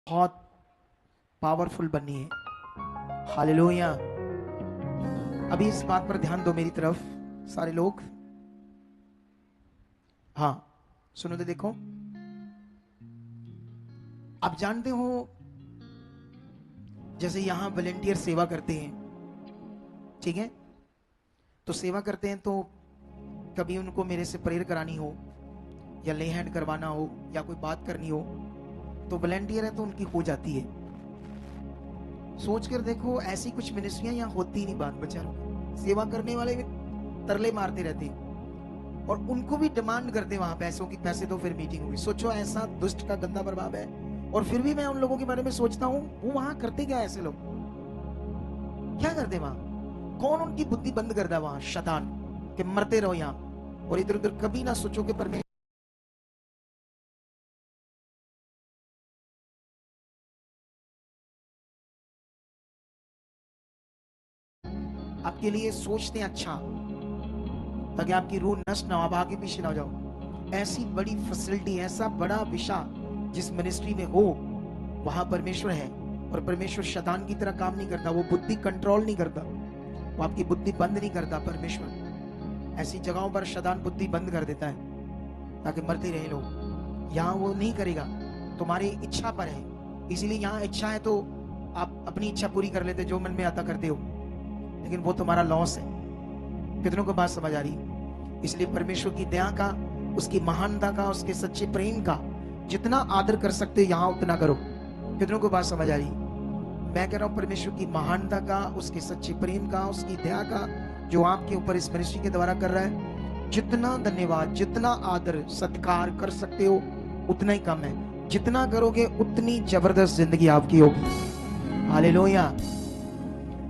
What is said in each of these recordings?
बहुत पावरफुल बननी है। हालेलुया। अभी इस बात पर ध्यान दो मेरी तरफ सारे लोग। हाँ, सुनो तो देखो। आप जानते हो, जैसे यहां वॉलेंटियर सेवा करते हैं, ठीक है? तो सेवा करते हैं तो कभी उनको मेरे से प्रेयर करानी हो या ले हैंड करवाना हो या कोई बात करनी हो, तो वॉलेंटियर है तो उनकी हो जाती है। सोच कर देखो, ऐसी कुछ मिनिस्ट्रियां यहाँ होती ही नहीं। बात बेचारों की सेवा करने वाले भी तरले मारते रहते हैं और उनको भी डिमांड करते हैं वहां पैसों की, पैसे दो फिर मीटिंग होगी। सोचो, ऐसा दुष्ट का गंदा प्रभाव है। और फिर भी मैं उन लोगों के बारे में सोचता हूँ, वो वहां करते क्या? ऐसे लोग क्या करते वहां? कौन उनकी बुद्धि बंद करता है वहां? शैतान के मरते रहो यहाँ और इधर उधर। कभी ना सोचो कि परमेश्वर आपके लिए सोचते हैं अच्छा, ताकि आपकी रूह नष्ट ना हो, आप आगे पीछे ना हो जाओ। ऐसी बड़ी फैसिलिटी, ऐसा बड़ा विषय जिस मिनिस्ट्री में हो, वहां परमेश्वर है। और परमेश्वर शैतान की तरह काम नहीं करता। वो बुद्धि कंट्रोल नहीं करता, वो आपकी बुद्धि बंद नहीं करता। परमेश्वर ऐसी जगहों पर शैतान बुद्धि बंद कर देता है ताकि मरते रहे लोग। यहाँ वो नहीं करेगा, तुम्हारी इच्छा पर है। इसीलिए यहाँ इच्छा है तो आप अपनी इच्छा पूरी कर लेते, जो मन में आता करते हो, लेकिन वो तुम्हारा लॉस है। कितनों को बात समझ आ रही है? इसलिए परमेश्वर की दया का, उसकी महानता का, उसके सच्चे प्रेम का जितना आदर कर सकते यहाँ उतना करो। कितनों को बात समझ आ रही? मैं कह रहा हूं, परमेश्वर की महानता का, उसके सच्चे प्रेम का, उसकी दया का जो आपके ऊपर इस मिनिस्ट्री के द्वारा कर रहा है, जितना धन्यवाद, जितना आदर सत्कार कर सकते हो उतना ही कम है। जितना करोगे उतनी जबरदस्त जिंदगी आपकी होगी। हालेलुया।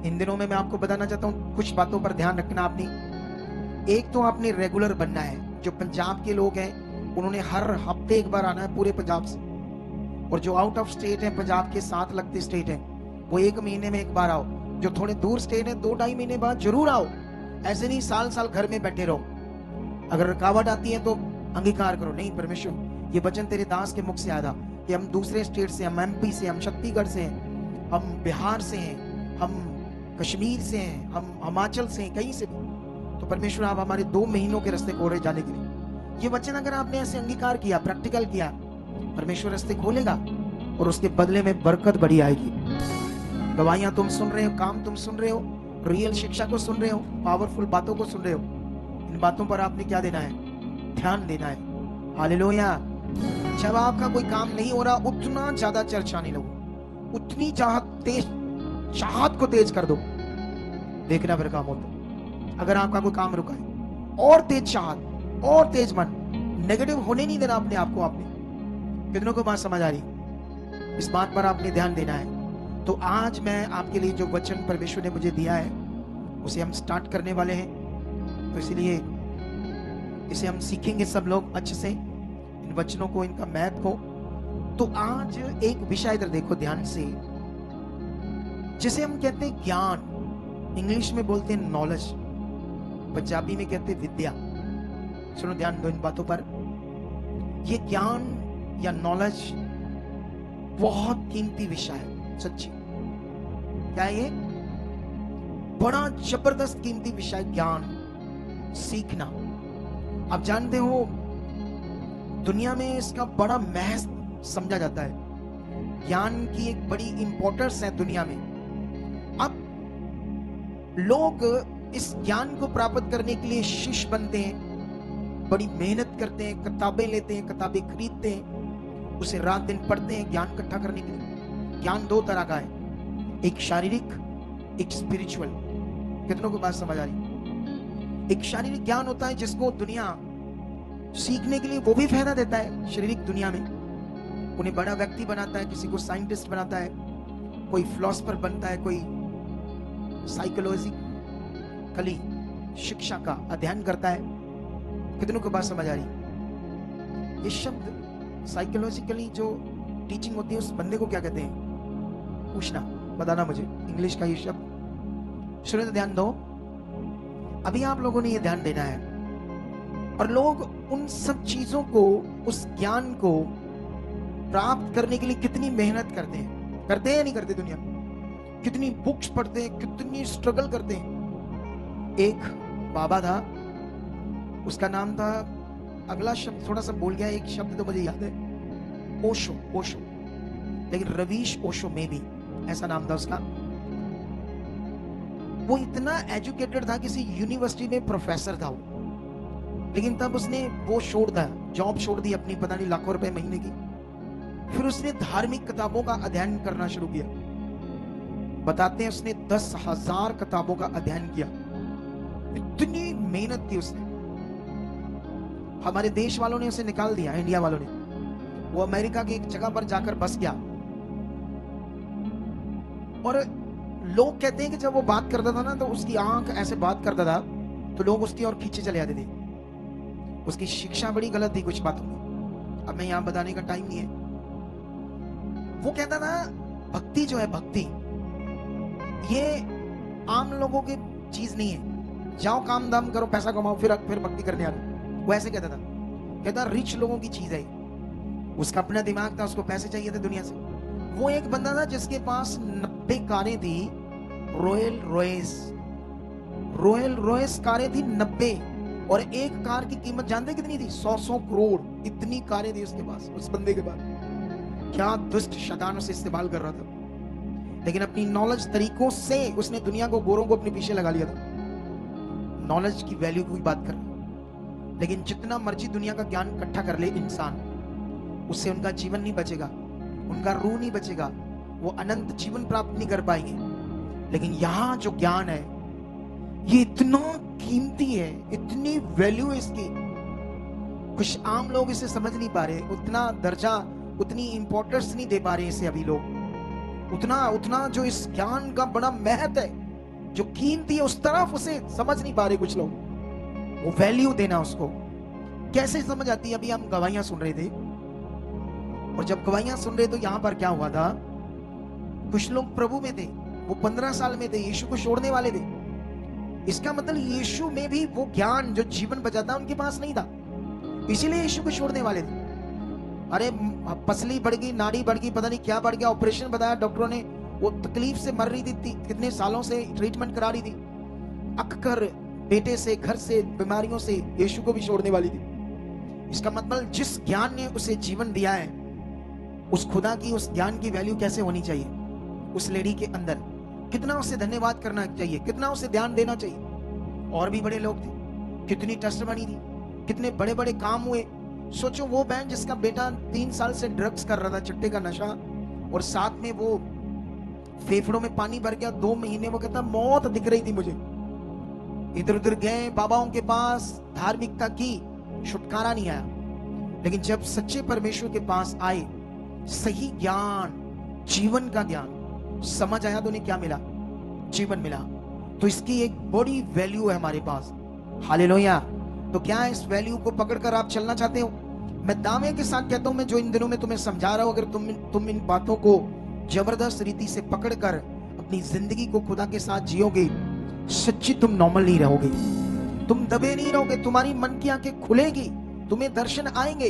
इन दिनों में मैं आपको बताना चाहता हूं, कुछ बातों पर ध्यान रखना आपने। एक तो आपने रेगुलर बनना है। जो पंजाब के लोग हैं, उन्होंने हर हफ्ते एक बार आना है पूरे पंजाब से। और जो आउट ऑफ स्टेट है, पंजाब के साथ लगते स्टेट हैं, वो 1 महीने में एक बार आओ। जो थोड़े दूर स्टेट है, 2-2.5 महीने बाद जरूर आओ। ऐसे नहीं साल साल घर में बैठे रहो। अगर रुकावट आती है तो अंगीकार करो, नहीं परमेश्वर ये वचन तेरे दास के मुख से आया था कि हम दूसरे स्टेट से, हम एमपी से, हम छत्तीसगढ़ से हैं, हम बिहार से हैं, हम कश्मीर से हैं, हम हिमाचल से हैं, कहीं से भी। तो परमेश्वर आप हमारे 2 महीनों के रास्ते खोले जाने के लिए। ये वचन अगर आपने ऐसे अंगीकार किया, प्रैक्टिकल किया, परमेश्वर रास्ते खोलेगा और उसके बदले में बरकत बड़ी आएगी। गवाहियां तुम सुन रहे हो, काम तुम सुन रहे हो, रियल शिक्षा को सुन रहे हो, पावरफुल बातों को सुन रहे हो। इन बातों पर आपने क्या देना है? ध्यान देना है। हालेलुया। जब आपका कोई काम नहीं हो रहा, उतना ज्यादा चर्चा नहीं लगो, उतनी चाहत को तेज कर दो, देखना फिर काम होता। अगर आपका कोई काम रुका है, और तेज चाहत और तेज मन, नेगेटिव होने नहीं देना अपने आप को। आपने कितनों को बात समझ आ रही? इस बात पर आपने ध्यान देना है। तो आज मैं आपके लिए जो वचन परमेश्वर ने मुझे दिया है, उसे हम स्टार्ट करने वाले हैं। तो इसलिए इसे हम सीखेंगे सब लोग अच्छे से, इन वचनों को, इनका महत्व को। तो आज एक विषय इधर देखो ध्यान से, जिसे हम कहते हैं ज्ञान। इंग्लिश में बोलते हैं नॉलेज, पंजाबी में कहते हैं विद्या। सुनो, ध्यान दो इन बातों पर। ये ज्ञान या नॉलेज बहुत कीमती विषय है, सच्ची। क्या है ये? बड़ा जबरदस्त कीमती विषय, ज्ञान सीखना। आप जानते हो, दुनिया में इसका बड़ा महत्व समझा जाता है। ज्ञान की एक बड़ी इंपॉर्टेंस है दुनिया में। अब लोग इस ज्ञान को प्राप्त करने के लिए शिष्य बनते हैं, बड़ी मेहनत करते हैं, किताबें लेते हैं, किताबें खरीदते हैं, उसे रात दिन पढ़ते हैं ज्ञान इकट्ठा करने के लिए। ज्ञान 2 तरह का है, एक शारीरिक, एक स्पिरिचुअल। कितनों को बात समझ आ रही? एक शारीरिक ज्ञान होता है जिसको दुनिया सीखने के लिए वो भी फायदा देता है शारीरिक दुनिया में, उन्हें बड़ा व्यक्ति बनाता है, किसी को साइंटिस्ट बनाता है, कोई फिलोसफर बनता है, कोई साइकोलॉजिकली शिक्षा का अध्ययन करता है। कितनों को बात समझ आ रही? ये शब्द साइकोलॉजिकली जो टीचिंग होती है, उस बंदे को क्या कहते हैं? पूछना, बताना मुझे इंग्लिश का ये शब्द। सुनो तो ध्यान दो, अभी आप लोगों ने ये ध्यान देना है। और लोग उन सब चीजों को, उस ज्ञान को प्राप्त करने के लिए कितनी मेहनत करते हैं या नहीं करते दुनिया में? कितनी बुक्स पढ़ते हैं, कितनी स्ट्रगल करते हैं। एक बाबा था, उसका नाम था, अगला शब्द थोड़ा सा बोल गया, एक शब्द तो मुझे याद है, ओशो। लेकिन रवीश ओशो में भी ऐसा नाम था उसका। वो इतना एजुकेटेड था, किसी यूनिवर्सिटी में प्रोफेसर था वो, लेकिन तब उसने वो छोड़ दिया, जॉब छोड़ दी अपनी, पता नहीं लाखों रुपए महीने की। फिर उसने धार्मिक किताबों का अध्ययन करना शुरू किया। बताते हैं उसने 10,000 किताबों का अध्ययन किया। इतनी मेहनत की उसने। हमारे देश वालों ने उसे निकाल दिया, इंडिया वालों ने। वो अमेरिका की एक जगह पर जाकर बस गया। और लोग कहते हैं कि जब वो बात करता था ना, तो उसकी आंख ऐसे बात करता था तो लोग उसकी ओर खींचे चले जाते थे। उसकी शिक्षा बड़ी गलत थी कुछ बातों में, अब मैं यहां बताने का टाइम नहीं है। वो कहता था भक्ति जो है, भक्ति ये आम लोगों की चीज नहीं है, जाओ काम दाम करो, पैसा कमाओ, फिर भक्ति करने आ रहे। वो ऐसे कहता था, कहता रिच लोगों की चीज है। उसका अपना दिमाग था, उसको पैसे चाहिए थे दुनिया से। वो एक बंदा था जिसके पास 90 कारें थी, रॉयल रॉयस कारें थी 90, और एक कार की कीमत जानते कितनी थी? 100 करोड़। इतनी कारें थी उसके पास, उस बंदे के पास। क्या दुष्ट शैतान उसे इस्तेमाल कर रहा था, लेकिन अपनी नॉलेज तरीकों से उसने दुनिया को, गोरों को अपने पीछे लगा लिया था। नॉलेज की वैल्यू की बात कर, लेकिन जितना मर्जी दुनिया का ज्ञान इकट्ठा कर ले इंसान, उससे उनका जीवन नहीं बचेगा, उनका रूह नहीं बचेगा, वो अनंत जीवन प्राप्त नहीं कर पाएंगे। लेकिन यहां जो ज्ञान है ये इतना कीमती है, इतनी वैल्यू है इसकी, कुछ आम लोग इसे समझ नहीं पा रहे, उतना दर्जा, उतनी इंपॉर्टेंस नहीं दे पा रहे इसे अभी लोग। उतना जो इस ज्ञान का बड़ा महत्व है, जो कीमती है, उस तरफ उसे समझ नहीं पा रहे कुछ लोग। वो वैल्यू देना उसको कैसे समझ आती है? अभी हम गवाहियां सुन रहे थे, और जब गवाहियां सुन रहे तो यहां पर क्या हुआ था, कुछ लोग प्रभु में थे, वो 15 साल में थे, यीशु को छोड़ने वाले थे। इसका मतलब यीशु में भी वो ज्ञान जो जीवन बचाता उनके पास नहीं था, इसीलिए यीशु को छोड़ने वाले थे। अरे पसली बढ़ गई, नाड़ी बढ़ गई, पता नहीं क्या बढ़ गया, ऑपरेशन बताया डॉक्टरों ने, वो तकलीफ से मर रही थी, कितने सालों से ट्रीटमेंट करा रही थी, अक्कर बेटे से, घर से, बीमारियों से यीशु को भी छोड़ने वाली थी। इसका मतलब जिस ज्ञान ने उसे जीवन दिया है, उस खुदा की, उस ज्ञान की वैल्यू कैसे होनी चाहिए उस लेडी के अंदर, कितना उसे धन्यवाद करना चाहिए, कितना उसे ध्यान देना चाहिए। और भी बड़े लोग थे, कितनी टेस्टमनी थी, कितने बड़े बड़े काम हुए। सोचो वो बहन जिसका बेटा 3 साल से ड्रग्स कर रहा था, चिट्टे का नशा, और साथ में वो फेफड़ों में पानी भर गया 2 महीने, वो कहता मौत दिख रही थी मुझे। इधर उधर गए बाबाओं के पास, धार्मिकता की, छुटकारा नहीं आया। लेकिन जब सच्चे परमेश्वर के पास आए, सही ज्ञान, जीवन का ज्ञान समझ आया, तो उन्हें क्या मिला? जीवन मिला। तो इसकी एक बड़ी वैल्यू है हमारे पास। हालेलुया। तो क्या इस वैल्यू को पकड़कर आप चलना चाहते हो? मैं दावे के साथ कहता हूं, मैं जो इन दिनों में तुम्हें समझा रहा हूं, अगर तुम इन बातों को जबरदस्त रीति से पकड़कर अपनी जिंदगी को खुदा के साथ जियोगे, सच्ची तुम नॉर्मल नहीं रहोगे, तुम दबे नहीं रहोगे, तुम्हारी मन की आंखें खुलेगी, तुम्हें दर्शन आएंगे।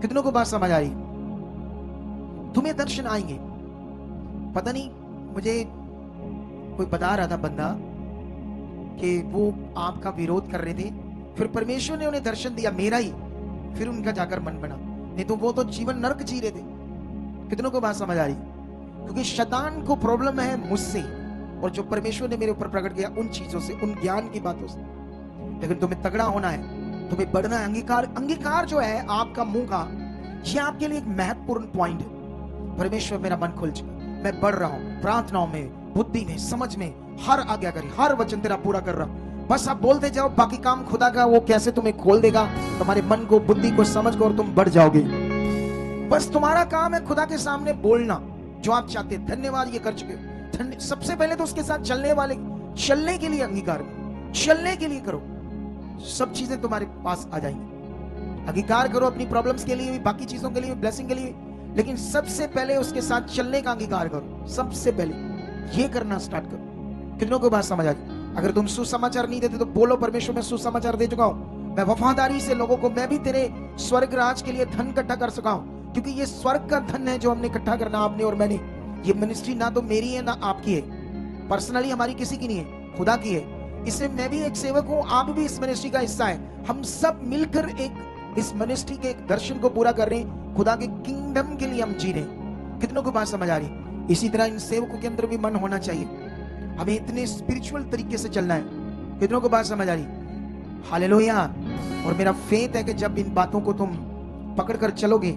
कितनों को बात समझ आ रही? तुम्हें दर्शन आएंगे। पता नहीं, मुझे कोई बता रहा था बंदा कि वो आपका विरोध कर रहे थे, फिर परमेश्वर ने उन्हें दर्शन दिया, मेरा ही, फिर उनका जाकर मन बना। नहीं तो वो तो जीवन नरक जी रहे थे। कितनों को बात समझ आ रही? क्योंकि शैतान को प्रॉब्लम है मुझसे, और जो परमेश्वर ने मेरे ऊपर प्रकट किया उन चीजों से, उन ज्ञान की बातों से। लेकिन तुम्हें तगड़ा होना है, तुम्हें बढ़ना है। अंगीकार जो है आपका मुंह का, ये आपके लिए एक महत्वपूर्ण पॉइंट है। परमेश्वर मेरा मन खुल चुका, मैं बढ़ रहा हूं प्रार्थनाओं में, बुद्धि में, समझ में, हर आज्ञाकारी, हर वचन तेरा पूरा कर रहा हूं। बस आप बोलते जाओ, बाकी काम खुदा का वो कैसे तुम्हें खोल देगा, तुम्हारे मन को, बुद्धि को समझ को, और तुम बढ़ जाओगे। बस तुम्हारा काम है खुदा के सामने बोलना जो आप चाहते। धन्यवाद, ये कर चुके हो। सबसे पहले तो उसके साथ चलने के लिए अंगीकार करो, चलने के लिए करो, सब चीजें तुम्हारे पास आ जाएंगी। अंगीकार करो अपनी प्रॉब्लम्स के लिए भी, बाकी चीजों के लिए, ब्लेसिंग के लिए, लेकिन सबसे पहले उसके साथ चलने का अंगीकार करो। सबसे पहले ये करना स्टार्ट करो। कितनों को बात समझ आ गई? अगर तुम सुसमाचार नहीं देते तो बोलो, परमेश्वर मैं सुसमाचार दे चुका हूं, मैं वफादारी से लोगों को, मैं भी तेरे स्वर्ग राज के लिए धन इकट्ठा कर सका हूं, क्योंकि ये स्वर्ग का धन है जो हमने इकट्ठा करना, आपने और मैंने। ये मिनिस्ट्री ना तो मेरी है ना आपकी है, पर्सनली हमारी किसी की नहीं है, खुदा की है। इसमें मैं भी एक सेवक हूं, आप भी इस मिनिस्ट्री का हिस्सा है। हम सब मिलकर एक इस मिनिस्ट्री के एक दर्शन को पूरा कर रहे हैं, खुदा के किंगडम के लिए हम जी रहे हैं। कितनों को बात समझ आ रही? इसी तरह इन सेवकों के अंदर भी मन होना चाहिए, हमें इतने स्पिरिचुअल तरीके से चलना है। कितनों को बात समझ आ रही? हालेलुया। और मेरा फेथ है कि जब इन बातों को तुम पकड़ कर चलोगे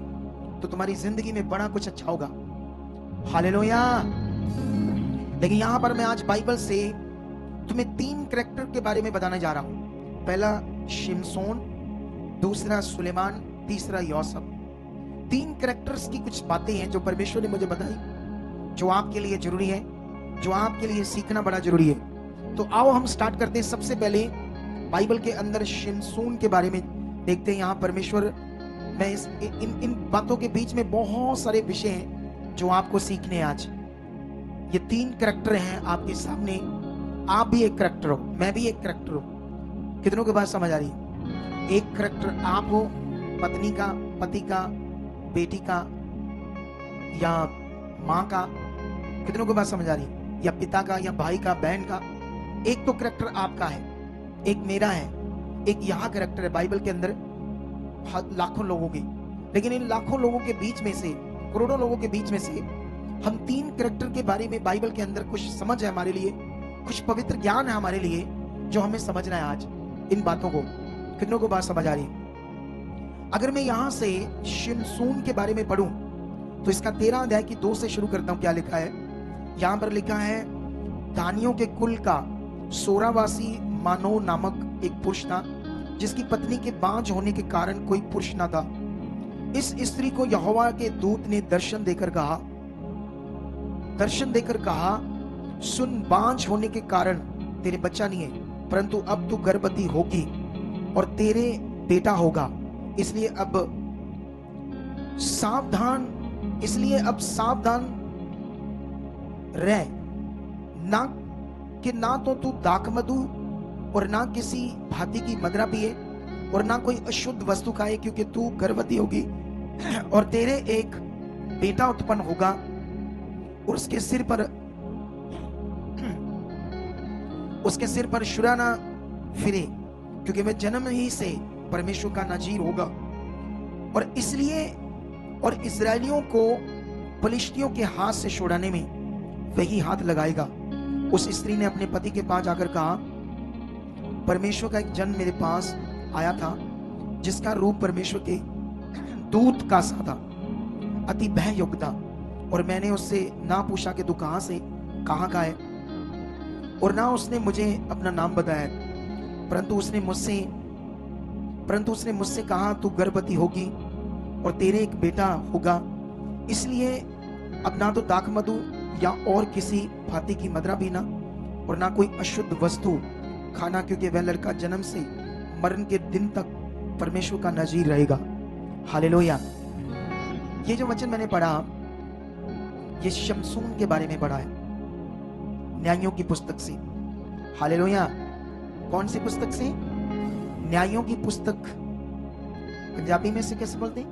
तो तुम्हारी जिंदगी में बड़ा कुछ अच्छा होगा। हालेलुया। लेकिन यहां पर मैं आज बाइबल से तुम्हें 3 कैरेक्टर के बारे में बताने जा रहा हूं। पहला शिमशोन, दूसरा सुलेमान, तीसरा यूसुफ। 3 कैरेक्टर्स की कुछ बातें हैं जो परमेश्वर ने मुझे बताई, जो आपके लिए जरूरी है, जो आपके लिए सीखना बड़ा जरूरी है। तो आओ हम स्टार्ट करते हैं। सबसे पहले बाइबल के अंदर शिमशोन के बारे में देखते हैं। यहाँ परमेश्वर, मैं इन बातों के बीच में बहुत सारे विषय हैं जो आपको सीखने हैं आज। ये 3 कैरेक्टर हैं आपके सामने। आप भी एक कैरेक्टर हो, मैं भी एक कैरेक्टर हूं। कितनों की बात समझ आ रही है? एक कैरेक्टर आप हो, पत्नी का, पति का, बेटी का या माँ का। कितनों को बात समझ आ रही है? या पिता का या भाई का, बहन का। एक तो कैरेक्टर आपका है, एक मेरा है, एक यहाँ कैरेक्टर है बाइबल के अंदर लाखों लोगों के। लेकिन इन लाखों लोगों के बीच में से, करोड़ों लोगों के बीच में से हम 3 कैरेक्टर के बारे में बाइबल के अंदर कुछ समझ है हमारे लिए, कुछ पवित्र ज्ञान है हमारे लिए जो हमें समझना है आज इन बातों को। कितनों को बात समझ आ रही? अगर मैं यहां से शिमशोन के बारे में पढ़ूं तो इसका 13 अध्याय की 2 से शुरू करता हूं। क्या लिखा है यहां पर? लिखा है, दानियों के कुल का सोरावासी मानो नामक एक पुरुष था, जिसकी पत्नी के बांझ होने के कारण कोई पुरुष न था। इस स्त्री को यहोवा के दूत ने दर्शन देकर कहा, सुन, बांझ होने के कारण तेरे बच्चा नहीं है, परंतु अब तू गर्भवती होगी और तेरे बेटा होगा। इसलिए अब सावधान रह, ना तो तू दाखमधु और ना किसी भांति की मदिरा पिए और ना कोई अशुद्ध वस्तु खाए, क्योंकि तू गर्भवती होगी और तेरे एक बेटा उत्पन्न होगा और उसके सिर पर शुरा ना फिरे, क्योंकि वह जन्म ही से परमेश्वर का नजीर होगा। और इस्राएलियों को फलिश्तियों के हाथ से छुड़ाने में वही हाथ लगाएगा। उस स्त्री ने अपने पति के पास जाकर कहा, परमेश्वर का एक जन मेरे पास आया था, जिसका रूप परमेश्वर के दूत का सा था, अति भय युक्त था, और मैंने उससे ना पूछा कि तू कहाँ का है, और ना उसने मुझे अपना नाम बताया, परंतु उसने मुझसे कहा, तू गर्भवती होगी और तेरे एक बेटा होगा। इसलिए अब ना तो दाखमधु या और किसी भांति की मदिरा पीना और ना कोई अशुद्ध वस्तु खाना, क्योंकि वह लड़का जन्म से मरण के दिन तक परमेश्वर का नजीर रहेगा। हालेलुया। ये जो वचन मैंने पढ़ा, ये शिमशोन के बारे में पढ़ा है, न्यायों की पुस्तक से। हालेलुया। कौन सी पुस्तक से? न्यायों की पुस्तक। पंजाबी में से कैसे बोलते हैं?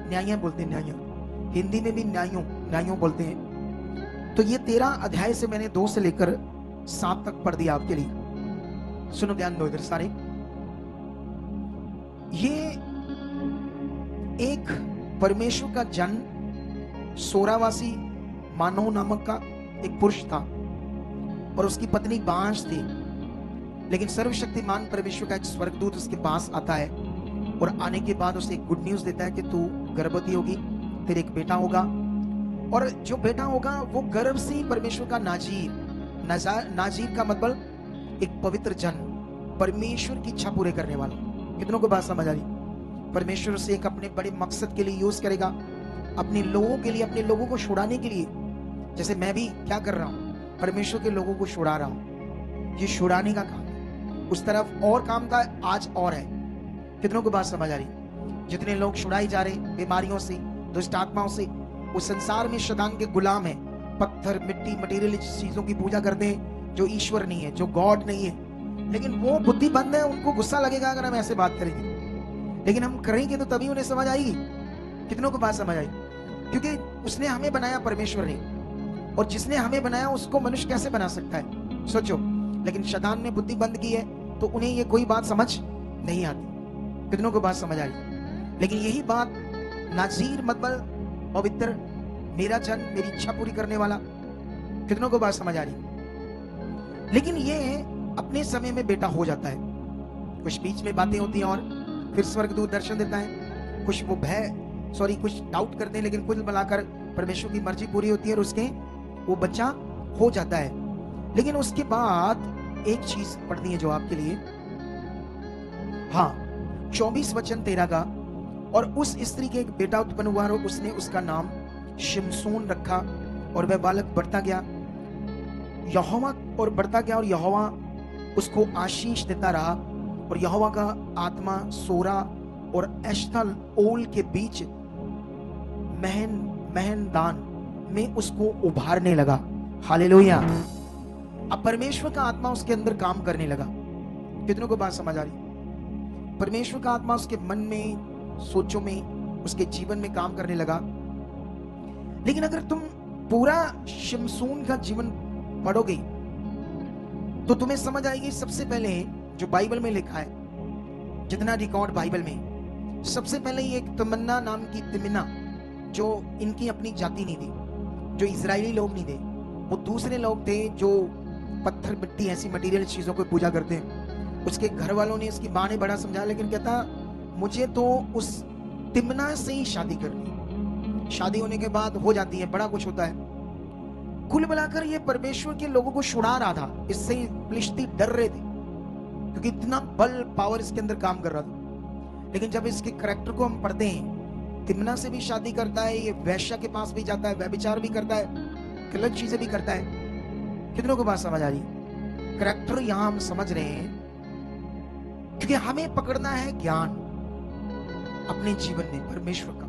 न्याय बोलते हैं, न्याय। हिंदी में भी न्यायों बोलते हैं। तो ये 13 अध्याय से मैंने 2 से लेकर 7 तक पढ़ दिया आपके लिए। सुनो, ध्यान दो इधर सारे। ये एक परमेश्वर का जन, सोरावासी मानो नामक का एक पुरुष था और उसकी पत्नी बांझ थी। लेकिन सर्वशक्तिमान परमेश्वर का एक स्वर्गदूत उसके पास आता है और आने के बाद उसे एक गुड न्यूज देता है कि तू गर्भवती होगी, तेरे एक बेटा होगा, और जो बेटा होगा वो गर्भ से ही परमेश्वर का नाजीर का मतलब एक पवित्र जन, परमेश्वर की इच्छा पूरे करने वाला। कितनों को बात समझ आ रही? परमेश्वर से एक अपने बड़े मकसद के लिए यूज करेगा, अपने लोगों के लिए, अपने लोगों को छुड़ाने के लिए। जैसे मैं भी क्या कर रहा हूं, परमेश्वर के लोगों को छुड़ा रहा हूं, ये छुड़ाने का काम है। उस तरफ और काम था, आज और है। कितनों को बात समझ आ रही? जितने लोग छुड़ाए जा रहे बीमारियों से, दुष्ट आत्माओं से, उस संसार में शैतान के गुलाम है, पत्थर, मिट्टी, मटेरियल चीजों की पूजा करते हैं जो ईश्वर नहीं है, जो गॉड नहीं है। लेकिन वो बुद्धिबंद है, उनको गुस्सा लगेगा अगर हम ऐसे बात करेंगे, लेकिन हम करेंगे तो तभी उन्हें समझ आएगी कितनों को बात समझ आई? क्योंकि उसने हमें बनाया परमेश्वर ने, और जिसने हमें बनाया उसको मनुष्य कैसे बना सकता है? सोचो। लेकिन शैतान ने बुद्धि बंद की है तो उन्हें ये कोई बात समझ नहीं आती। कितनों को बात समझ आई? लेकिन यही बात नाजीर मतबल पवित्र, मेरा जन, मेरी इच्छा पूरी करने वाला, कितनों को बात समझ आ रही? लेकिन ये अपने समय में बेटा हो जाता है। कुछ बीच में बातें होती हैं और फिर स्वर्गदूत दर्शन देता है, कुछ वो कुछ डाउट करते हैं, लेकिन कुल मिलाकर परमेश्वर की मर्जी पूरी होती है और उसके वो बच्चा हो जाता है। लेकिन उसके बाद एक चीज पढ़नी है जो आपके लिए, हाँ, 24 वचन 13 का, और उस स्त्री के एक बेटा उत्पन्न हुआ और उसने उसका नाम शिमशोन रखा, और वह बालक बढ़ता गया और यहोवा उसको आशीष देता रहा, और यहोवा का आत्मा सोरा और एश्ताल ओल के बीच महनदान में उसको उभारने लगा। हालेलुया। अब परमेश्वर का आत्मा उसके अंदर काम करने लगा। कितनों को बात समझ आ रही? परमेश्वर का आत्मा उसके मन में, सोचों में, उसके जीवन में काम करने लगा। लेकिन अगर तुम पूरा शिमशोन का जीवन पढ़ोगे तो तुम्हें समझ आएगी, सबसे पहले जो बाइबल में लिखा है, जितना रिकॉर्ड बाइबल में, सबसे पहले ये एक तमन्ना नाम की तिमना, जो इनकी अपनी जाति नहीं थी, जो इजरायली लोग नहीं थे, वो दूसरे लोग थे जो पत्थर मिट्टी ऐसी मटेरियल चीजों को पूजा करते हैं। उसके घर वालों ने, इसकी माँ ने बड़ा समझाया, लेकिन कहता मुझे तो उस तिमना से ही शादी करनी। शादी होने के बाद हो जाती है, बड़ा कुछ होता है। कुल मिलाकर ये परमेश्वर के लोगों को छुड़ा रहा था। इससे फिलिस्ती डर रहे थे क्योंकि इतना बल पावर इसके अंदर काम कर रहा था। लेकिन जब इसके करैक्टर को हम पढ़ते हैं, तिमना से भी शादी करता है, ये वैश्या के पास भी जाता है, व्यभिचार भी करता है, गलत चीजें भी करता है। कितनों को बात समझ आ रही? करैक्टर यहां हम समझ रहे हैं क्योंकि हमें पकड़ना है ज्ञान अपने जीवन में परमेश्वर का,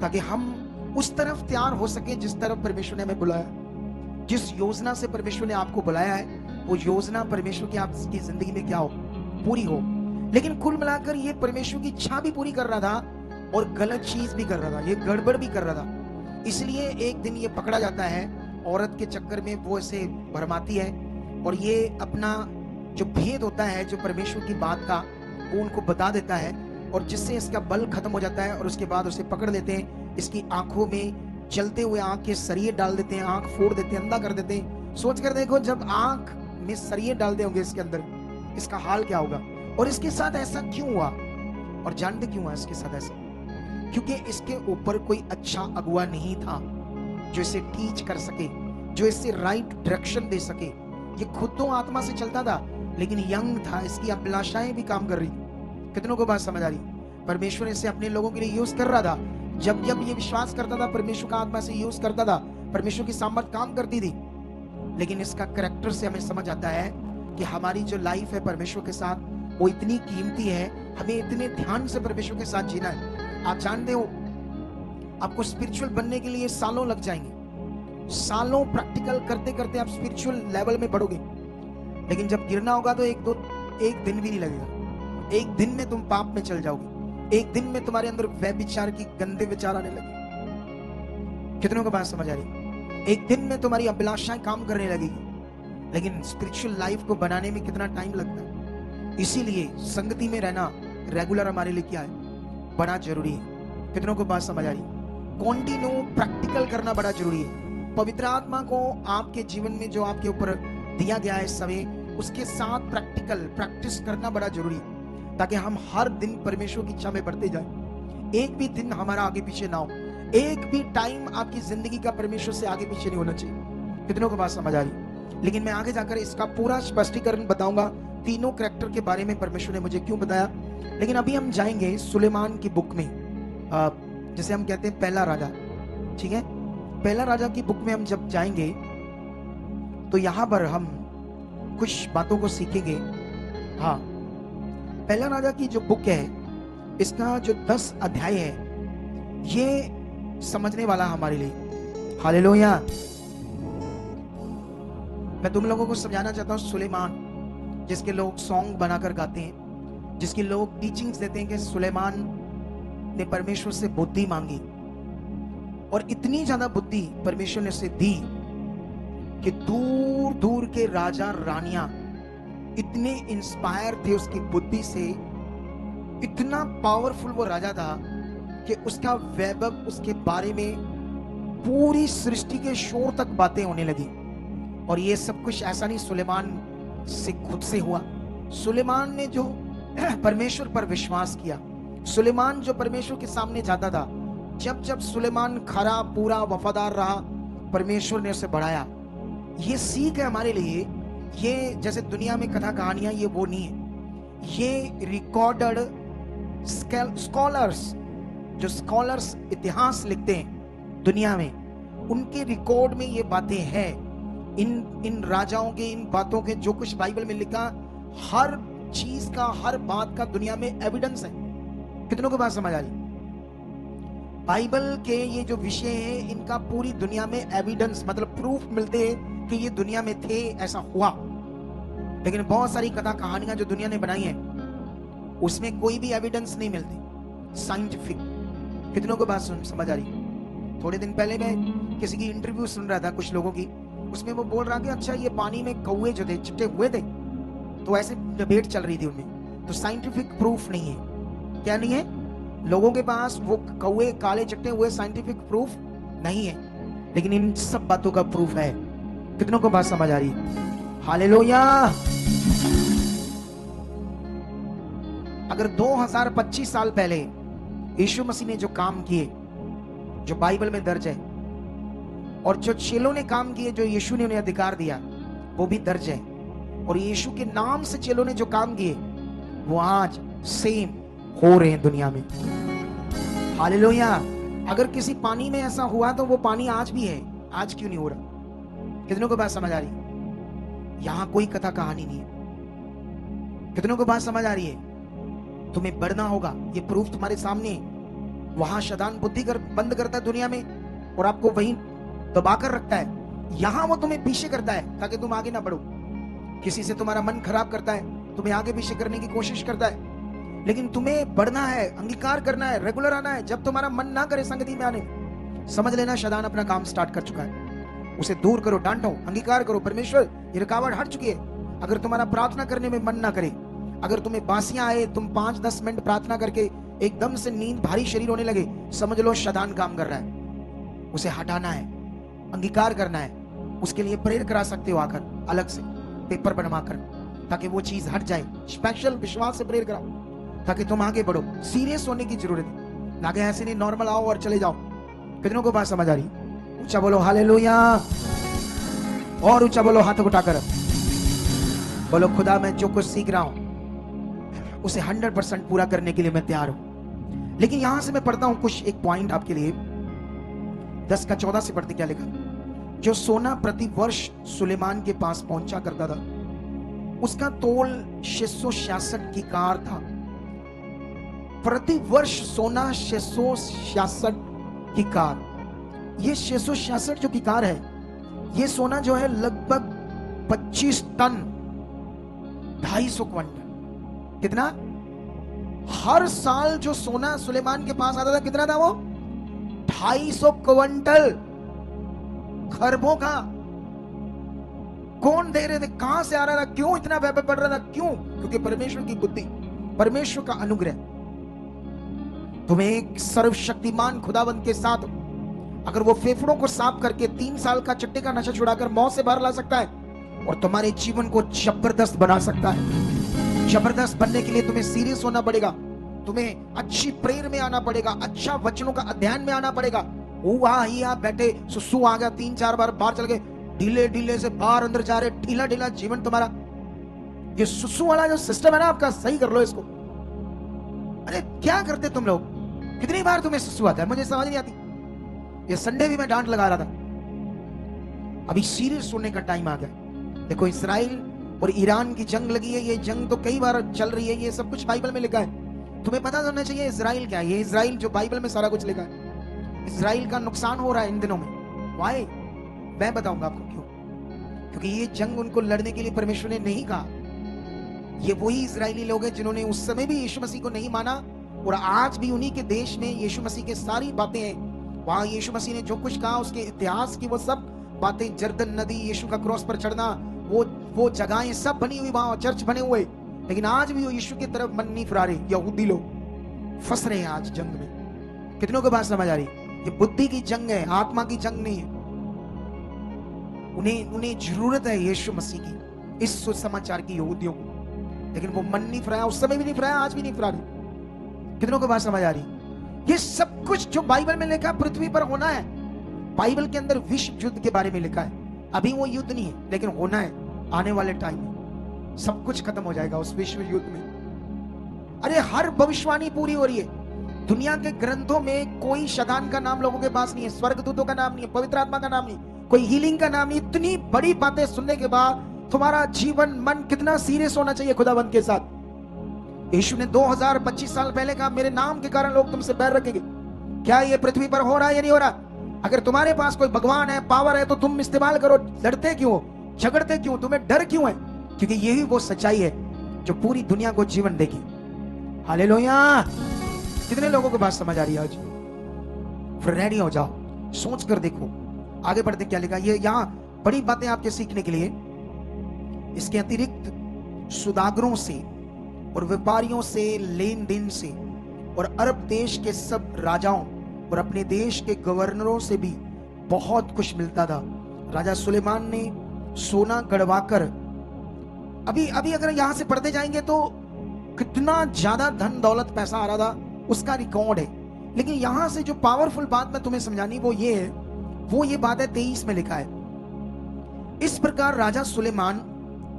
ताकि हम उस तरफ तैयार हो सके जिस तरफ परमेश्वर ने हमें बुलाया। जिस योजना से परमेश्वर ने आपको बुलाया है, वो योजना परमेश्वर की आपकी जिंदगी में क्या हो, पूरी हो। लेकिन कुल मिलाकर ये परमेश्वर की इच्छा भी पूरी कर रहा था और गलत चीज भी कर रहा था, ये गड़बड़ भी कर रहा था। इसलिए एक दिन ये पकड़ा जाता है, औरत के चक्कर में वो इसे भरमाती है, और ये अपना जो भेद होता है, जो परमेश्वर की बात का, वो उनको बता देता है, और जिससे इसका बल खत्म हो जाता है। और उसके बाद उसे पकड़ लेते हैं, इसकी आंखों में जलते हुए आंख के सरिये डाल देते हैं, आंख फोड़ देते हैं, अंधा कर देते हैं। सोच कर देखो, जब आंख में सरिये डाल दे होंगे इसके अंदर, इसका हाल क्या होगा। और इसके साथ ऐसा क्यों हुआ? और जानते क्यों हुआ इसके साथ ऐसा? क्योंकि इसके ऊपर कोई अच्छा अगुआ नहीं था जो इसे टीच कर सके, जो इसे राइट डायरेक्शन दे सके। ये खुद तो आत्मा से चलता था, लेकिन यंग था, इसकी अभिलाषाएं भी काम कर रही थी। कितनों को बात समझ आ रही? परमेश्वर इसे अपने लोगों के लिए यूज कर रहा था। जब जब ये विश्वास करता था, परमेश्वर का आत्मा से यूज करता था, परमेश्वर की सामर्थ काम करती थी। लेकिन इसका करैक्टर से हमें समझ आता है कि हमारी जो लाइफ है परमेश्वर के साथ, वो इतनी कीमती है, हमें इतने ध्यान से परमेश्वर के साथ जीना है। आप जानते हो, आपको स्पिरिचुअल बनने के लिए सालों लग जाएंगे, सालों प्रैक्टिकल करते करते आप स्पिरिचुअल लेवल में बढ़ोगे। लेकिन जब गिरना होगा तो एक दिन भी नहीं लगेगा। एक दिन में तुम पाप में चल जाओगे, एक दिन में तुम्हारे अंदर व्यभिचार की गंदे विचार आने लगे। कितनों को बात समझ आ रही? एक दिन में तुम्हारी अभिलाषाएं काम करने लगेगी। लेकिन स्पिरिचुअल लाइफ को बनाने में कितना टाइम लगता है। इसीलिए संगति में रहना रेगुलर हमारे लिए क्या है, बड़ा जरूरी है। कितनों को बात समझ आ रही? कॉन्टिन्यू प्रैक्टिकल करना बड़ा जरूरी है। पवित्र आत्मा को आपके जीवन में जो आपके ऊपर दिया गया है समय, उसके साथ प्रैक्टिस करना बड़ा जरूरी है, ताकि हम हर दिन परमेश्वर की इच्छा में बढ़ते जाएं। एक भी दिन हमारा आगे पीछे ना हो, एक भी टाइम आपकी जिंदगी का परमेश्वर से आगे पीछे नहीं होना चाहिए। कितनों को बात समझ आ रही? लेकिन मैं आगे जाकर इसका पूरा स्पष्टीकरण बताऊंगा, तीनों कैरेक्टर के बारे में परमेश्वर ने मुझे क्यों बताया। लेकिन अभी हम जाएंगे सुलेमान की बुक में, जैसे हम कहते हैं पहला राजा, ठीक है। पहला राजा की बुक में हम जब जाएंगे तो यहां पर हम कुछ बातों को सीखेंगे। हाँ, पहला राजा की जो बुक है, इसका जो 10 अध्याय है, ये समझने वाला हमारे लिए। हालेलुया। मैं तुम लोगों को समझाना चाहता हूं, सुलेमान, जिसके लोग सॉन्ग बनाकर गाते हैं, जिसके लोग टीचिंग्स देते हैं कि सुलेमान ने परमेश्वर से बुद्धि मांगी और इतनी ज्यादा बुद्धि परमेश्वर ने उसे दी कि दूर दूर के राजा रानियां इतने इंस्पायर थे उसकी बुद्धि से। इतना पावरफुल वो राजा था कि उसका वैभव, उसके बारे में पूरी सृष्टि के शोर तक बातें होने लगी। और ये सब कुछ ऐसा नहीं सुलेमान से खुद से हुआ। सुलेमान ने जो परमेश्वर पर विश्वास किया, सुलेमान जो परमेश्वर के सामने जाता था, जब जब सुलेमान खरा पूरा वफादार रहा, परमेश्वर ने उसे बढ़ाया। ये सीख है हमारे लिए। ये जैसे दुनिया में कथा कहानियां, ये वो नहीं है। ये रिकॉर्डेड स्कॉलर्स, जो स्कॉलर्स इतिहास लिखते हैं दुनिया में, उनके रिकॉर्ड में ये बातें हैं। इन राजाओं के, इन बातों के, जो कुछ बाइबल में लिखा, हर चीज का, हर बात का दुनिया में एविडेंस है। कितनों को बात समझ आ रही? बाइबल के ये जो विषय है, इनका पूरी दुनिया में एविडेंस, मतलब प्रूफ मिलते हैं कि ये दुनिया में थे, ऐसा हुआ। लेकिन बहुत सारी कथा कहानियां जो दुनिया ने बनाई है, उसमें कोई भी एविडेंस नहीं मिलती साइंटिफिक। कितनों को बात समझ आ रही? थोड़े दिन पहले मैं किसी की इंटरव्यू सुन रहा था, कुछ लोगों की। उसमें वो बोल रहा कि अच्छा, ये पानी में कौवे जो थे चिपटे हुए थे, तो ऐसे डिबेट चल रही थी उनमें। तो साइंटिफिक प्रूफ नहीं है। क्या नहीं है? लोगों के पास वो कौवे काले चिट्टे हुए साइंटिफिक प्रूफ नहीं है, लेकिन इन सब बातों का प्रूफ है। कितनों को बात समझ आ रही है? हालेलुया। अगर 2025 साल पहले यीशु मसीह ने जो काम किए, जो बाइबल में दर्ज है, और जो चेलों ने काम किए, जो यीशु ने उन्हें अधिकार दिया, वो भी दर्ज है। और यीशु के नाम से चेलों ने जो काम किए, वो आज सेम हो रहे हैं दुनिया में। हालेलुया। अगर किसी पानी में ऐसा हुआ तो वो पानी आज भी है। आज क्यों नहीं हो रहा? कितनों को बात समझ आ रही है? यहां कोई कथा कहानी नहीं है। कितनों को बात समझ आ रही है? तुम्हें बढ़ना होगा, ये प्रूफ तुम्हारे सामने। वहां शैतान बुद्धि बंद करता है दुनिया में, और आपको वहीं दबा कर रखता है। यहां वो तुम्हें पीछे करता है ताकि तुम आगे ना बढ़ो। किसी से तुम्हारा मन खराब करता है, तुम्हें आगे पीछे करने की कोशिश करता है। लेकिन तुम्हें बढ़ना है, अंगीकार करना है, रेगुलर आना है। जब तुम्हारा मन ना करे संगति में आने, समझ लेना शैतान अपना काम स्टार्ट कर चुका है। उसे दूर करो, डांटो, अंगीकार करो, परमेश्वर ये रुकावट हट चुकी है। अगर तुम्हारा प्रार्थना करने में मन ना करे, अगर तुम्हें बासियां आए, तुम 5-10 मिनट प्रार्थना करके एकदम से नींद भारी शरीर होने लगे, समझ लो शैतान काम कर रहा है। उसे हटाना है, अंगीकार करना है। उसके लिए प्रेयर करा सकते हो आकर, अलग से पेपर बनवाकर, ताकि वो चीज हट जाए। स्पेशल विश्वास से प्रेयर कराओ ताकि तुम आगे बढ़ो। सीरियस होने की जरूरत है, ना कि ऐसे नहीं नॉर्मल आओ और चले जाओ। कितनों को बात समझ आ रही? ऊंचा बोलो हालेलुया, और ऊंचा बोलो हाथ उठाकर। बोलो खुदा, मैं जो कुछ सीख रहा हूं उसे 100% पूरा करने के लिए मैं तैयार हूं। लेकिन यहां से मैं पढ़ता हूं कुछ एक पॉइंट आपके लिए। 10 का 14 से पढ़ते क्या लिखा? जो सोना प्रति वर्ष सुलेमान के पास पहुंचा करता था, उसका तोल 666 किकार था। प्रति वर्ष सोना 666 किकार। ये 666 जो किकार है, ये सोना जो है लगभग 25 टन, 250 क्विंटल। कितना? हर साल जो सोना सुलेमान के पास आता था, कितना था वो? 250 क्विंटल, खरबों का। कौन दे रहे थे? कहां से आ रहा था? क्यों इतना वैभव बढ़ रहा था? क्यों? क्योंकि परमेश्वर की बुद्धि, परमेश्वर का अनुग्रह। तुम्हें एक सर्वशक्तिमान खुदावंत के साथ, अगर वो फेफड़ों को साफ करके 3 साल का चिट्टे का नशा छुड़ाकर मौत से बाहर ला सकता है, और तुम्हारे जीवन को जबरदस्त बना सकता है। जबरदस्त बनने के लिए तुम्हें सीरियस होना पड़ेगा, तुम्हें अच्छी प्रेयर में आना पड़ेगा, अच्छा वचनों का अध्ययन में आना पड़ेगा। आप बैठे, सुसु आ गया, 3-4 बार बाहर चल गए, ढीले ढीले से बाहर अंदर जा रहे, ढीला ढीला जीवन तुम्हारा। ये सुसु वाला जो सिस्टम है ना आपका, सही कर लो इसको। अरे क्या करते तुम लोग? कितनी बार तुम्हें सुसु आता है, मुझे समझ नहीं आती। ये संडे भी मैं डांट लगा रहा था। अभी सीरियस होने का टाइम आ गया। देखो, इस्राइल और ईरान की जंग लगी है। ये जंग तो कई बार चल रही है, ये सब कुछ बाइबल में लिखा है। तुम्हें पता होना चाहिए इजराइल क्या है। ये इजराइल जो बाइबल में सारा कुछ लिखा है, इजराइल का नुकसान हो रहा है इन दिनों में। वाई? मैं बताऊंगा आपको क्यों। क्योंकि ये जंग उनको लड़ने के लिए परमेश्वर ने नहीं कहा। ये वही इजरायली लोग हैं जिन्होंने उस समय भी यीशु मसीह को नहीं माना, और आज भी उन्हीं के देश में यीशु मसीह की सारी बातें हैं। वहां यीशु मसीह ने जो कुछ कहा उसके इतिहास की वो सब बातें, जर्दन नदी, यीशु का क्रॉस पर चढ़ना, वो जगहें सब बनी हुई, वहां चर्च बने हुए। लेकिन आज भी वो यीशु की तरफ मन नहीं फिरा रहे। यहूदी लोग फंस रहे हैं आज जंग में। कितनों को बात समझ आ रही? ये बुद्धि की जंग है, आत्मा की जंग नहीं है। उन्हें जरूरत है यीशु मसीह की, इस सुसमाचार की यहूदियों को। लेकिन वो मन नहीं फिराया, उस समय भी नहीं फिराया, आज भी नहीं फिरा रहे। कितनों को बात समझ आ रही? ये सब कुछ जो बाइबल में लिखा पृथ्वी पर होना है। बाइबल के अंदर विश्व युद्ध के बारे में लिखा है। अभी वो युद्ध नहीं है, लेकिन होना है। आने वाले टाइम में सब कुछ खत्म हो जाएगा उस विश्व युद्ध में। अरे हर भविष्यवाणी पूरी हो रही है। दुनिया के ग्रंथों में कोई शैतान का नाम लोगों के पास नहीं है, स्वर्गदूतों का नाम नहीं है, पवित्र आत्मा का नाम नहीं, कोई हीलिंग का नाम नहीं। इतनी बड़ी बातें सुनने के बाद तुम्हारा जीवन मन कितना सीरियस होना चाहिए खुदाबंद के साथ। यीशु ने 2025 साल पहले कहा, मेरे नाम के कारण लोग तुमसे बैर रखेंगे। क्या ये पृथ्वी पर हो रहा है या नहीं हो रहा? अगर तुम्हारे पास कोई भगवान है, पावर है, तो तुम इस्तेमाल करो। लड़ते क्यों, झगड़ते क्यों, तुम्हें डर क्यों है? क्योंकि यही वो सच्चाई है जो पूरी दुनिया को जीवन देगी। हालेलुया! कितने लोगों को बात समझ आ रही है आज? फिर रेडी हो जाओ, सोच कर देखो आगे बढ़ते क्या लिखा। ये यहां बड़ी बातें आपके सीखने के लिए। इसके अतिरिक्त सुदागरों से और व्यापारियों से, लेन देन से, और अरब देश के सब राजाओं और अपने देश के गवर्नरों से भी बहुत कुछ मिलता था। राजा सुलेमान ने सोना गढ़वाकर, अभी अगर यहां से पढ़ते जाएंगे तो कितना ज्यादा धन दौलत पैसा आ रहा था, उसका रिकॉर्ड है। लेकिन यहां से जो पावरफुल बात मैं तुम्हें समझानी वो ये बात है 23 में लिखा है, इस प्रकार राजा सुलेमान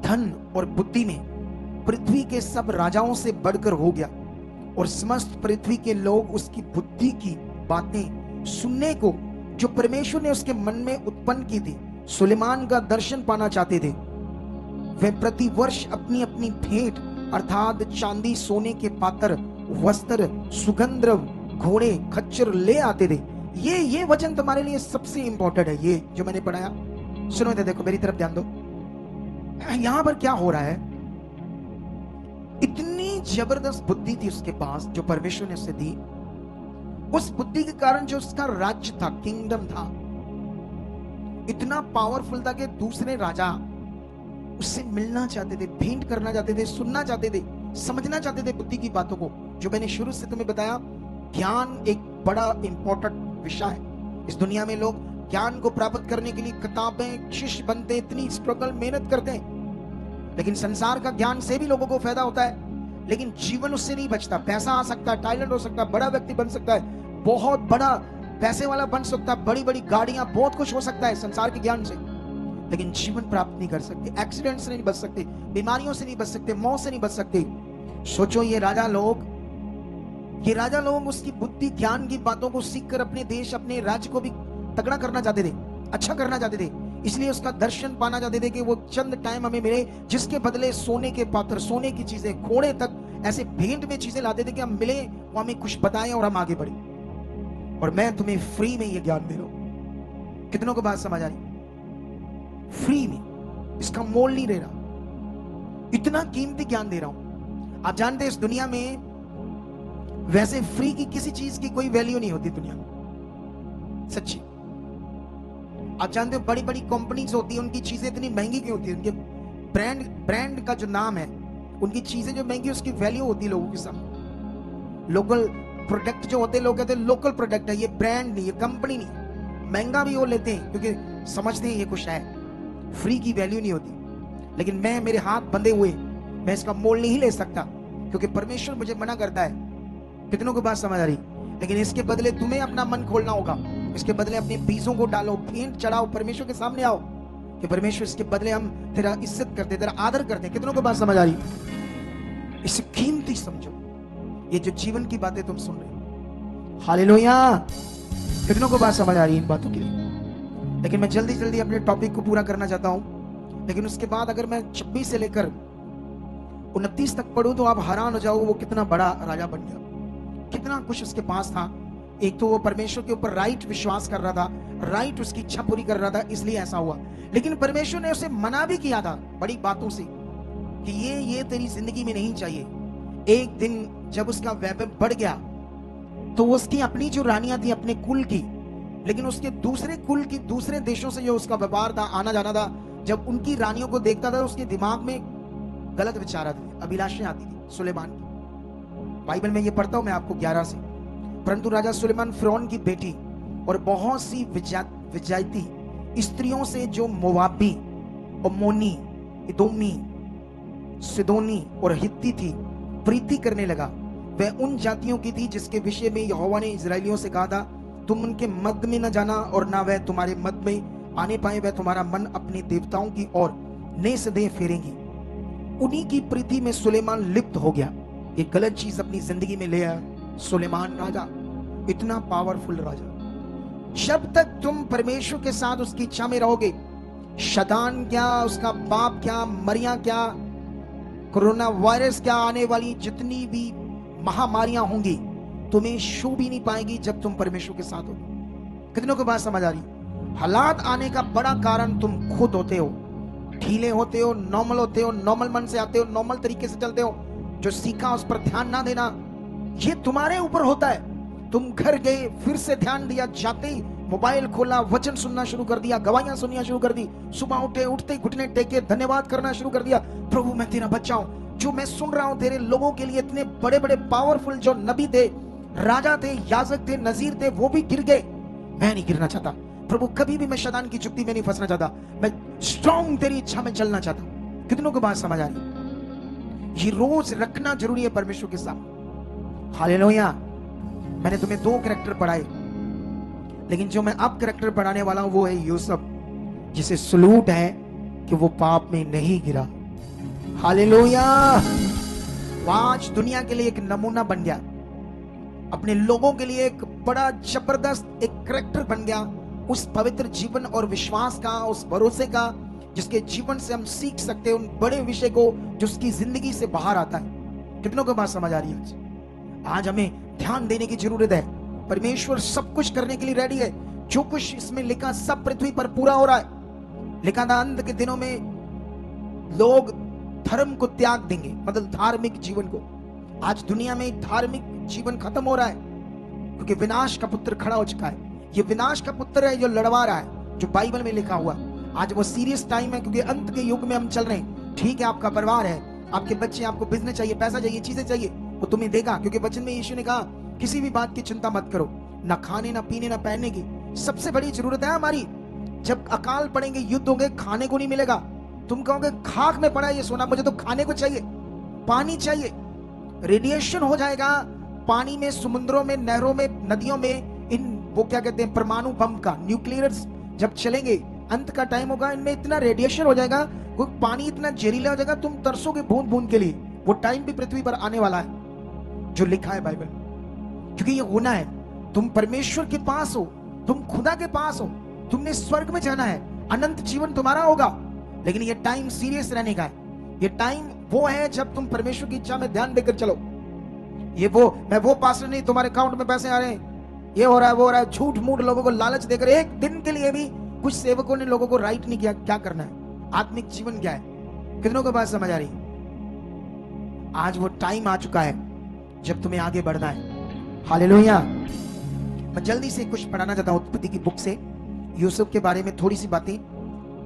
धन और बुद्धि में पृथ्वी के सब राजाओं से बढ़कर हो गया, और समस्त पृथ्वी के लोग उसकी बुद्धि की बातें सुनने को जो परमेश्वर ने उसके मन में उत्पन्न की थी, सुलेमान का दर्शन पाना चाहते थे। वे प्रति वर्ष अपनी अपनी भेंट अर्थात चांदी, सोने के पात्र, वस्त्र, सुगंध, घोड़े, खच्चर ले आते थे। ये वचन तुम्हारे लिए सबसे इंपॉर्टेंट है, ये जो मैंने पढ़ाया। सुनो तो देखो, मेरी तरफ ध्यान दो। यहां पर क्या हो रहा है? इतनी जबरदस्त बुद्धि थी उसके पास जो परमेश्वर ने उसे दी। उस बुद्धि के कारण जो उसका राज्य था, किंगडम था, इतना पावरफुल था कि दूसरे राजा उससे मिलना चाहते थे, भेंट करना चाहते थे, सुनना चाहते थे, समझना चाहते थे बुद्धि की बातों को। जो मैंने शुरू से तुम्हें बताया, ज्ञान एक बड़ा इंपॉर्टेंट विषय है। इस दुनिया में लोग ज्ञान को प्राप्त करने के लिए किताबें, शिष्य बनते, इतनी स्ट्रगल, मेहनत करते हैं। लेकिन संसार का ज्ञान से भी लोगों को फायदा होता है, लेकिन जीवन उससे नहीं बचता। पैसा आ सकता है, टैलेंट हो सकता है, बड़ा व्यक्ति बन सकता है, बहुत बड़ा पैसे वाला बन सकता है, बड़ी बड़ी गाड़ियां, बहुत कुछ हो सकता है संसार के ज्ञान से, लेकिन जीवन प्राप्त नहीं कर सकते। एक्सीडेंट से नहीं बच सकते, बीमारियों से नहीं बच सकते, मौत से नहीं बच सकते। सोचो ये राजा लोग उसकी बुद्धि, ज्ञान की बातों को सीखकर अपने देश, अपने राज्य को भी तगड़ा करना चाहते थे, अच्छा करना चाहते थे। इसलिए उसका दर्शन पाना चाहते थे कि वो चंद टाइम हमें मिले, जिसके बदले सोने के पात्र, सोने की चीजें, घोड़े तक ऐसे भेंट में चीजें लाते थे कि हम मिले, वो हमें कुछ बताएं और हम आगे बढ़े। और मैं तुम्हें फ्री में ये ज्ञान दे रहा हूं। कितनों को बात समझ आ रही? फ्री में, इसका मोल नहीं ले रहा, इतना कीमती ज्ञान दे रहा हूं। आप जानते हैं इस दुनिया में वैसे फ्री की किसी चीज की कोई वैल्यू नहीं होती दुनिया में, सच्ची। आप जानते हो बड़ी बड़ी कंपनीज होती है, उनकी चीजें इतनी महंगी क्यों होती है? उनके ब्रांड का जो नाम है, उनकी चीजें जो महंगी, उसकी वैल्यू होती है लोगों के सामने। लोकल प्रोडक्ट जो होते हैं, लोग कहते हैं लोकल प्रोडक्ट है, ये ब्रांड नहीं, ये कंपनी नहीं। महंगा भी वो लेते हैं क्योंकि समझते हैं ये कुछ है। फ्री की वैल्यू नहीं होती। लेकिन मैं, मेरे हाथ बंधे हुए, मैं इसका मोल नहीं ले सकता क्योंकि परमेश्वर मुझे मना करता है। कितनों को बात समझ आ रही? लेकिन इसके बदले तुम्हें अपना मन खोलना होगा। इसके बदले अपने बीजों को डालो, भेंट चढ़ाओ, परमेश्वर के सामने आओ कि परमेश्वर, इसके बदले हम तेरा इज्जत करते, तेरा आदर करते। कितनों को बात समझ आ रही? इसे कीमती समझो, ये जो जीवन की बातें तुम सुन रहे हो। हालेलुया! कितनों को बात समझ आ रही है इन बातों के लिए? लेकिन मैं जल्दी जल्दी अपने टॉपिक को पूरा करना चाहता हूं। लेकिन उसके बाद अगर मैं 26 से लेकर 29 तक पढ़ूं तो आप हैरान हो जाओगे वो कितना बड़ा राजा बन गया, कितना कुछ उसके पास था। एक तो वो परमेश्वर के ऊपर राइट विश्वास कर रहा था, राइट उसकी इच्छा पूरी कर रहा था, इसलिए ऐसा हुआ। लेकिन परमेश्वर ने उसे मना भी किया था बड़ी बातों से कि ये तेरी जिंदगी में नहीं चाहिए। एक दिन जब उसका वैभव बढ़ गया तो उसकी अपनी जो रानियां थी अपने कुल की, लेकिन उसके दूसरे कुल की दूसरे देशों से जो उसका व्यापार था, आना जाना था, जब उनकी रानियों को देखता था उसके दिमाग में गलत विचार आते थे, अभिलाषाएं आती थी सुलेमान की। बाइबल में ये पढ़ता हूं मैं आपको 11 से। परंतु राजा सुलेमान फिरौन की बेटी और बहुत सी विजायती स्त्रियों से जो मोवाबी, अम्मोनी, इदोमी, सिदोनी और हित्ती थी प्रीति करने लगा। वह उन जातियों की थी जिसके विषय में यहोवा ने इजराइलियों से कहा था, तुम उनके मध्य में न जाना और ना वह तुम्हारे मध्य में आने पाए। वह तुम्हारा मन अपने देवताओं की ओर निस्संदेह फेरेंगी। उन्हीं की प्रीति में सुलेमान लिप्त हो गया। एक गलत चीज अपनी जिंदगी में ले आया सुलेमान राजा, इतना पावरफुल राजा। जब तक तुम परमेश्वर के साथ उसकी इच्छा में रहोगे, शैतान क्या, उसका बाप क्या, मरिया क्या, कोरोना वायरस क्या, आने वाली जितनी भी महामारियां होंगी तुम्हें छू भी नहीं पाएगी जब तुम परमेश्वर के साथ हो। कितनों को बात समझ आ रही? हालात आने का बड़ा कारण तुम खुद होते हो। ढीले होते हो, नॉर्मल होते हो, नॉर्मल मन से आते हो, नॉर्मल तरीके से चलते हो, जो सीखा उस पर ध्यान ना देना, ये तुम्हारे ऊपर होता है। तुम घर गए, फिर से ध्यान दिया, जाते ही मोबाइल खोला, वचन सुनना शुरू कर दिया, गवाहियां सुनना शुरू कर दी, सुबह उठे, उठते ही घुटने टेके धन्यवाद करना शुरू कर दिया, प्रभु मैं तेरा बच्चा हूं। जो मैं सुन रहा हूं तेरे लोगों के लिए, इतने बड़े बड़े पावरफुल जो नबी थे, राजा थे, याजक थे, नजीर थे, वो भी गिर गए। मैं नहीं गिरना चाहता प्रभु, कभी भी मैं शैतान की जुक्ति में नहीं फंसना चाहता, मैं स्ट्रॉन्ग तेरी इच्छा में चलना चाहता हूं। कितनों को बात समझ आ रही? ये रोज रखना जरूरी है परमेश्वर के साथ। हालेलुया। मैंने तुम्हें 2 कैरेक्टर पढ़ाए, लेकिन जो मैं अब कैरेक्टर पढ़ाने वाला हूं वो है यूसुफ, जिसे सलूट है कि वो पाप में नहीं गिरा। हालेलुया। आज दुनिया के लिए एक नमूना बन गया, अपने लोगों के लिए एक बड़ा जबरदस्त एक कैरेक्टर बन गया, उस पवित्र जीवन और विश्वास का, उस भरोसे का, जिसके जीवन से हम सीख सकते हैं उन बड़े विषय को जो उसकी जिंदगी से बाहर आता है। कितनों को बात समझ आ रही है? आज हमें ध्यान देने की जरूरत है। परमेश्वर सब कुछ करने के लिए रेडी है। जो कुछ इसमें लिखा सब पृथ्वी पर पूरा हो रहा है। लिखा था अंत के दिनों में लोग धर्म को त्याग देंगे, मतलब धार्मिक जीवन को। आज दुनिया में धार्मिक जीवन खत्म हो रहा है क्योंकि विनाश का पुत्र खड़ा हो चुका है। ये विनाश का पुत्र है जो लड़वा रहा है, जो बाइबल में लिखा हुआ। आज वो सीरियस टाइम है क्योंकि अंत के युग में हम चल रहे हैं। ठीक है, आपका परिवार है, आपके बच्चे, आपको बिजनेस चाहिए, पैसा चाहिए, चीजें चाहिए, वो तुम्हें देगा, क्योंकि वचन में यीशु ने कहा किसी भी बात की चिंता मत करो, ना खाने, ना पीने, ना पहनने की। सबसे बड़ी जरूरत है हमारी, जब अकाल पड़ेंगे, युद्ध होंगे, खाने को नहीं मिलेगा, तुम कहोगे खाक में पड़ा ये सोना, मुझे तो खाने को चाहिए, पानी चाहिए। रेडिएशन हो जाएगा पानी में, समुद्रों में, नहरों में, नदियों में, इन वो क्या कहते हैं परमाणु बम का, न्यूक्लियर जब चलेंगे, अंत का टाइम होगा, इनमें इतना रेडिएशन हो जाएगा, वो पानी इतना जहरीला हो जाएगा, तुम तरसोगे बूंद बूंद के लिए। वो टाइम भी पृथ्वी पर आने वाला है जो लिखा है बाइबल, क्योंकि ये होना है। तुम परमेश्वर के पास हो, तुम खुदा के पास हो, तुमने स्वर्ग में जाना है, अनंत जीवन तुम्हारा होगा। लेकिन ये टाइम सीरियस रहने का है। ये टाइम वो है जब तुम परमेश्वर की इच्छा में ध्यान देकर चलो। ये वो, मैं वो पास्टर नहीं, तुम्हारे अकाउंट में पैसे आ रहे हैं, ये हो रहा है, वो हो रहा है, झूठ मूठ लोगों को लालच देकर एक दिन के लिए भी कुछ सेवकों ने लोगों को राइट नहीं किया क्या करना है, आत्मिक जीवन क्या है। कितनों को बात समझ आ रही? आज वो टाइम आ चुका है जब तुम्हें आगे बढ़ना है। हालेलुया। मैं जल्दी से कुछ पढ़ाना चाहता हूं उत्पत्ति की बुक से, यूसुफ के बारे में थोड़ी सी बातें,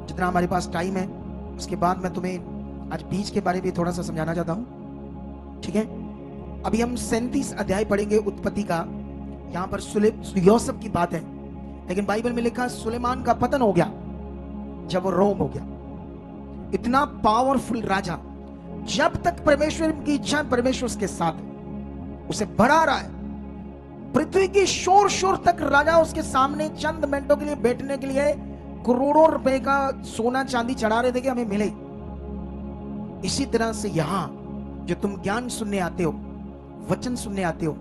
जितना हमारे पास टाइम है। उसके बाद मैं तुम्हें आज बीज के बारे में थोड़ा सा समझाना चाहता हूं, ठीक है। अभी हम 37 अध्याय पढ़ेंगे उत्पत्ति का। यहां पर यूसुफ की बात है, लेकिन बाइबल में लिखा सुलेमान का पतन हो गया जब वो रोम हो गया। इतना पावरफुल राजा, जब तक परमेश्वर की इच्छा, परमेश्वर उसके साथ उसे बढ़ा रहा है। पृथ्वी की शोर शोर तक राजा उसके सामने चंद मिनटों के लिए बैठने के लिए करोड़ों रुपए का सोना चांदी चढ़ा रहे थे कि हमें मिले। इसी तरह से यहां जो तुम ज्ञान सुनने आते हो, वचन सुनने आते हो,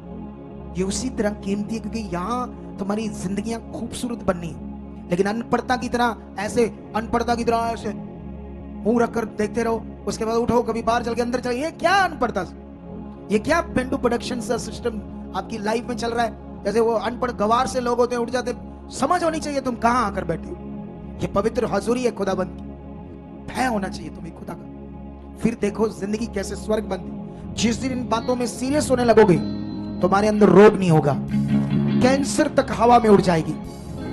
ये उसी तरह कीमती है, क्योंकि यहां तुम्हारी जिंदगियां खूबसूरत बननी है। लेकिन अनपढ़ता की तरह, ऐसे अनपढ़ता की तरह ऐसे मुंह रखकर देखते रहो, उसके बाद उठो, कभी बाहर चल के अंदर चले, ये क्या अनपढ़ता, ये क्या पेंडू प्रोडक्शन सा सिस्टम आपकी लाइफ में चल रहा है। जैसे वो अनपढ़ गवार से लोग होते हैं, उठ जाते। समझ होनी चाहिए तुम कहां आकर बैठे हो। ये पवित्र हजूरी है खुदाबंद की, भय होना चाहिए तुम्हें खुदा का। फिर देखो जिंदगी कैसे स्वर्ग बनती। जिस दिन इन बातों में सीरियस होने लगोगे, तुम्हारे अंदर रोग नहीं होगा, कैंसर तक हवा में उड़ जाएगी,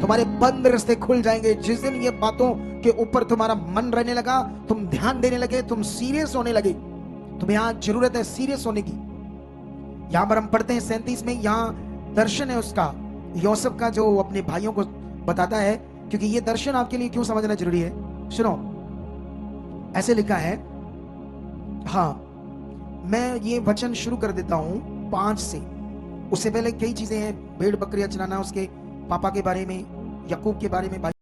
तुम्हारे बंद रास्ते खुल जाएंगे। जिस दिन ये बातों के ऊपर तुम्हारा मन रहने लगा, तुम ध्यान देने लगे, तुम सीरियस होने लगे, तुम्हें आज जरूरत है सीरियस होने की। यहां पर हम पढ़ते हैं 37 में, यहां दर्शन है उसका, यूसुफ का, जो अपने भाइयों को बताता है, क्योंकि ये दर्शन आपके लिए क्यों समझना जरूरी है। सुनो, ऐसे लिखा है, हाँ मैं ये वचन शुरू कर देता हूं 5 से। उससे पहले कई चीजें हैं, भेड़ बकरियां चलाना, उसके पापा के बारे में, याकूब के बारे में,